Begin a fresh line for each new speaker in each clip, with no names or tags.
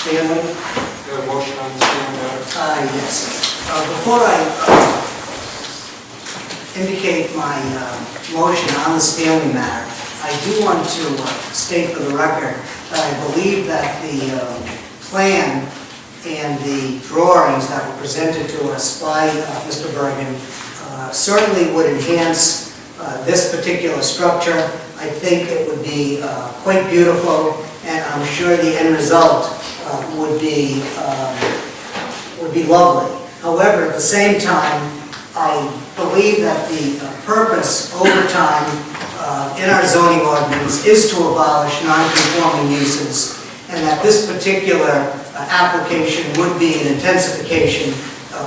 Stanley.
You have a motion on the Stanley matter?
Yes. Before I indicate my motion on the Stanley matter, I do want to state for the record that I believe that the plan and the drawings that were presented to us by Mr. Bergen certainly would enhance this particular structure. I think it would be quite beautiful, and I'm sure the end result would be lovely. However, at the same time, I believe that the purpose over time in our zoning ordinance is to abolish non-conforming uses, and that this particular application would be an intensification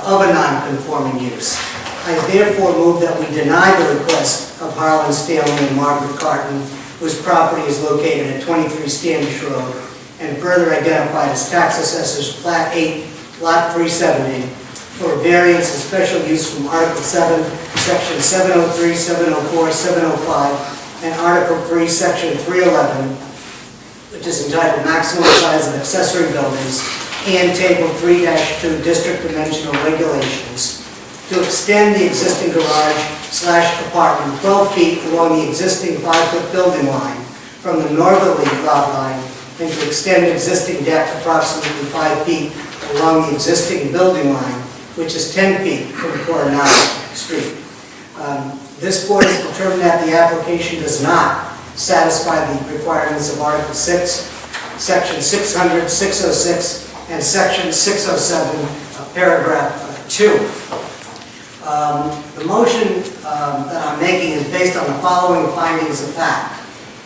of a non-conforming use. I therefore move that we deny the request of Harlan Stanley and Margaret Carton, whose property is located at 23 Standish Road, and further identified as tax assessors Plat 8, Lot 370, for variance and special use from Article 7, Section 703, 704, 705, and Article 3, Section 311, which is entitled Maximum Size of Accessory Buildings, and Table 3-2 District Dimensional Regulations, to extend the existing garage/apartment 12 feet along the existing 5-foot building line from the northerly lot line, and to extend existing deck approximately 5 feet along the existing building line, which is 10 feet from Coronado Street. This board has determined that the application does not satisfy the requirements of Article 6, Section 600, 606, and Section 607, Paragraph 2. The motion that I'm making is based on the following findings of fact.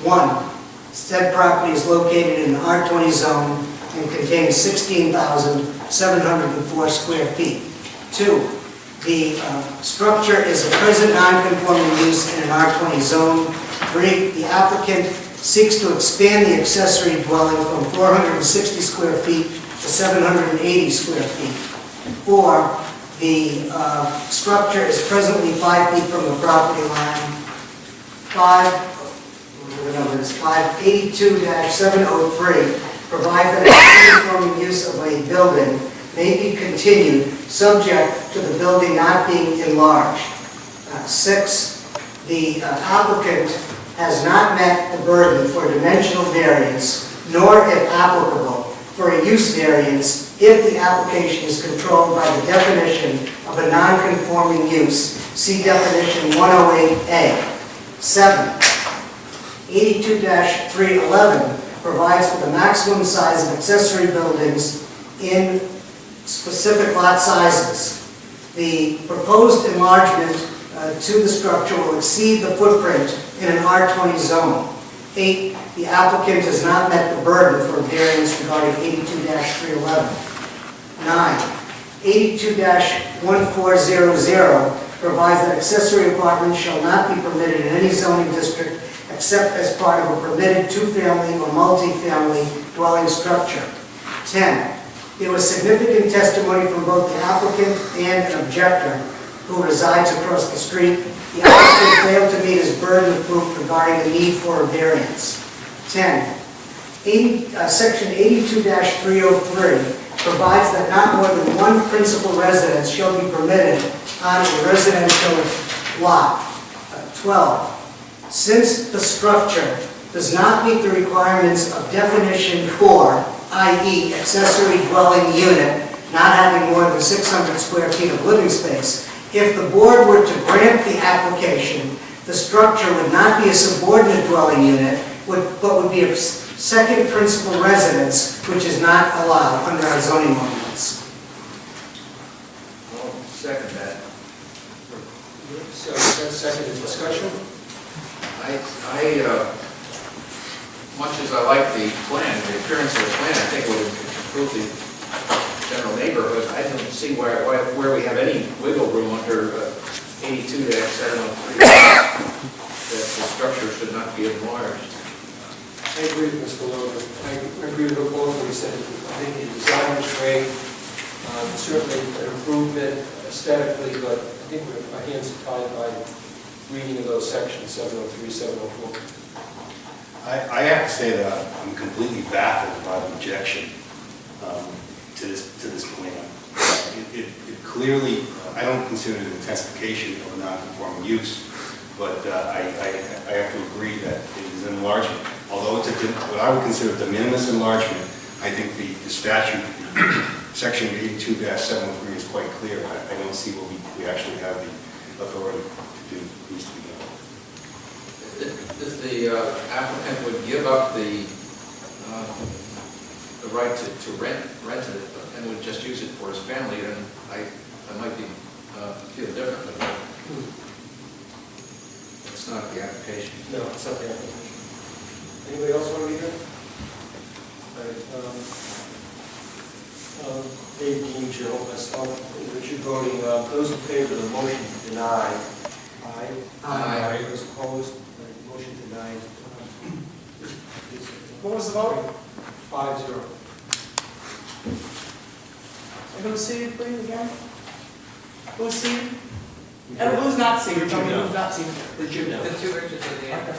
1, said property is located in the R20 zone and contains 16,704 square feet. 2, the structure is a present non-conforming use in an R20 zone. 3, the applicant seeks to expand the accessory dwelling from 460 square feet to 780 square feet. 4, the structure is presently 5 feet from the property line. 582-703 provides that a non-conforming use of a building may be continued subject to the building not being enlarged. 6, the applicant has not met the burden for dimensional variance, nor, if applicable, for a use variance if the application is controlled by the definition of a non-conforming use. See definition 108A. 7, 82-311 provides for the maximum size of accessory buildings in specific lot sizes. The proposed enlargement to the structure will exceed the footprint in an R20 zone. 8, the applicant has not met the burden for variance regarding 82-311. 9, 82-1400 provides that accessory apartments shall not be permitted in any zoning district except as part of a permitted two-family or multi-family dwelling structure. 10, there was significant testimony from both the applicant and an objector who resides across the street. The applicant failed to meet his burden of proof regarding the need for a variance. 10, Section 82-303 provides that not more than one principal residence shall be permitted on a residential lot. 12, since the structure does not meet the requirements of definition 4, i.e. accessory dwelling unit, not having more than 600 square feet of living space, if the board were to grant the application, the structure would not be a subordinate dwelling unit, but would be a second principal residence, which is not allowed under our zoning ordinance.
I'll second that.
So, that's seconded. Discussion?
Much as I like the plan, the appearance of the plan, I think it would improve the general neighborhood. I don't see where we have any wiggle room under 82-703 that the structure should not be enlarged.
I agree with Mr. Logan. I agree with both what he said. I think the design is great. Certainly an improvement aesthetically, but I think our hands are tied by reading of those sections, 703, 704.
I have to say that I'm completely baffled by the objection. to this plan. It clearly, I don't consider it an intensification of a non-conforming use, but I have to agree that it is an enlargement. Although it's what I would consider de minimis enlargement, I think the statute, section 82-703 is quite clear. I don't see what we actually have the authority to do. Needs to be done.
If the applicant would give up the right to rent it and would just use it for his family, then I might be feel differently. It's not the application.
No, it's not the application. Anybody else want to be here? Dave Dean, Joe, myself, Richard voting. Those in favor of the motion to deny? Aye.
Aye.
Those opposed? Motion denied. What was the vote? 5-0.
Who's seated, please, again? Who's seated? And who's not seated? Tell me who's not seated.
Richard, no.
The two Richards at the end.
Okay.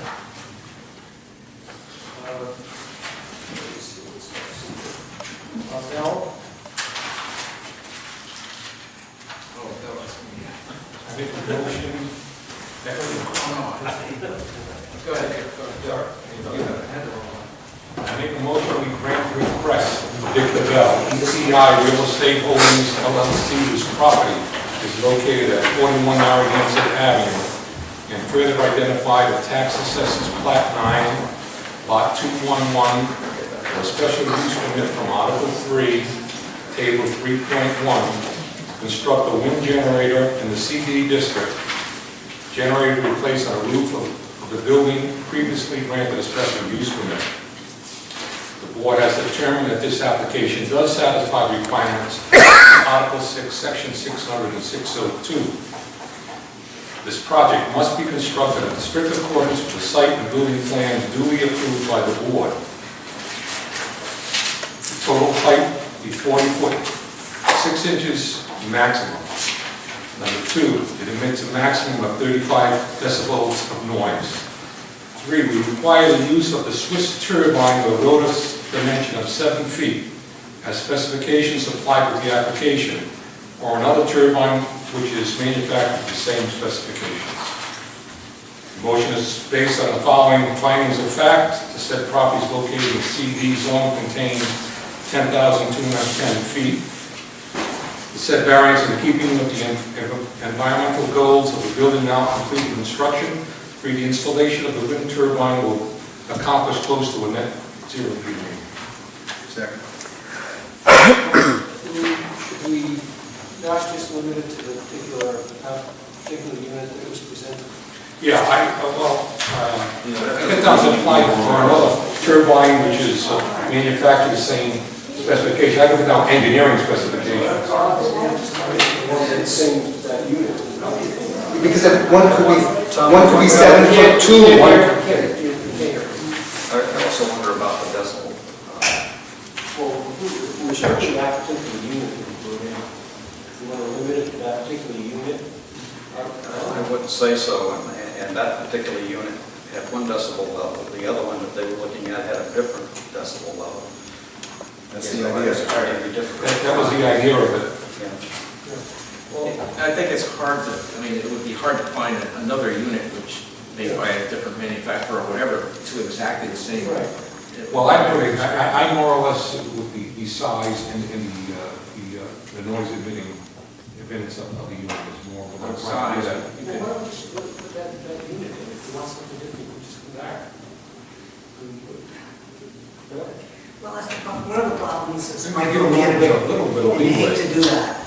Marcel?
Oh, that was me.
I make a motion.
Go ahead.
I make a motion we grant the request of Dick DeBell, ECI Real Estate Holdings LLC, whose property is located at 41 Narragansett Avenue, and further identify the tax assessors plat 9, lot 211, for a special use permit from Article 3, Table 3.1, construct a wind generator in the CD district, generator to be placed on a roof of the building previously granted a special use permit. The board has determined that this application does satisfy the requirements of Article 6, Section 600 and 602. This project must be constructed in strict accordance with the site and building plans duly approved by the board. The total height be 40 foot, 6 inches maximum. Number 2, it emits a maximum of 35 decibels of noise. 3, we require the use of the Swiss turbine with a rotor dimension of 7 feet as specifications supplied with the application, or another turbine which is manufactured with the same specifications. The motion is based on the following findings of fact. The said property is located in CD zone, contains 10,210 feet. The said variance is in keeping with the environmental goals of the building now completed construction. For the installation of the wind turbine will accomplish close to a net zero greening.
Second.
Should we not just limit it to the particular unit that was presented?
Yeah, if it doesn't apply for another turbine which is manufactured the same specification, I can put down engineering specifications.
Same that unit.
Because one could be 7 foot 2.
I also wonder about the decibel.
Well, we're charging that particular unit that we put in. If you want to limit it to that particular unit?
I wouldn't say so, and that particular unit had 1 decibel level. The other one that they were looking at had a different decibel level.
That's the idea.
That was the idea of it.
Well, I think it's hard to, it would be hard to find another unit which made by a different manufacturer or whatever to exactly the same.
Right.
Well, I more or less with the size and the noise emitting events of the unit is more of a
Size.
that.
Well, why don't we just put that unit in? If you want something different, we'll just come back.
Well, that's the problem. One of the problems is
It might give a little bit of
and you hate
leeway.
to do that.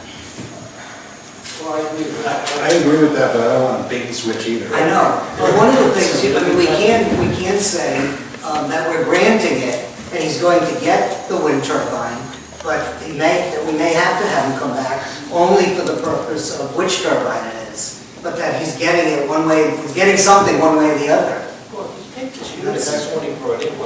Well, I agree with that.
I agree with that, but I don't want a bait and switch either.
I know, but one of the things, we can say that we're granting it, and he's going to get the wind turbine, but that we may have to have him come back only for the purpose of which turbine it is, but that he's getting it one way, he's getting something one way or the other.
Well, if you take this unit, that's only for an input.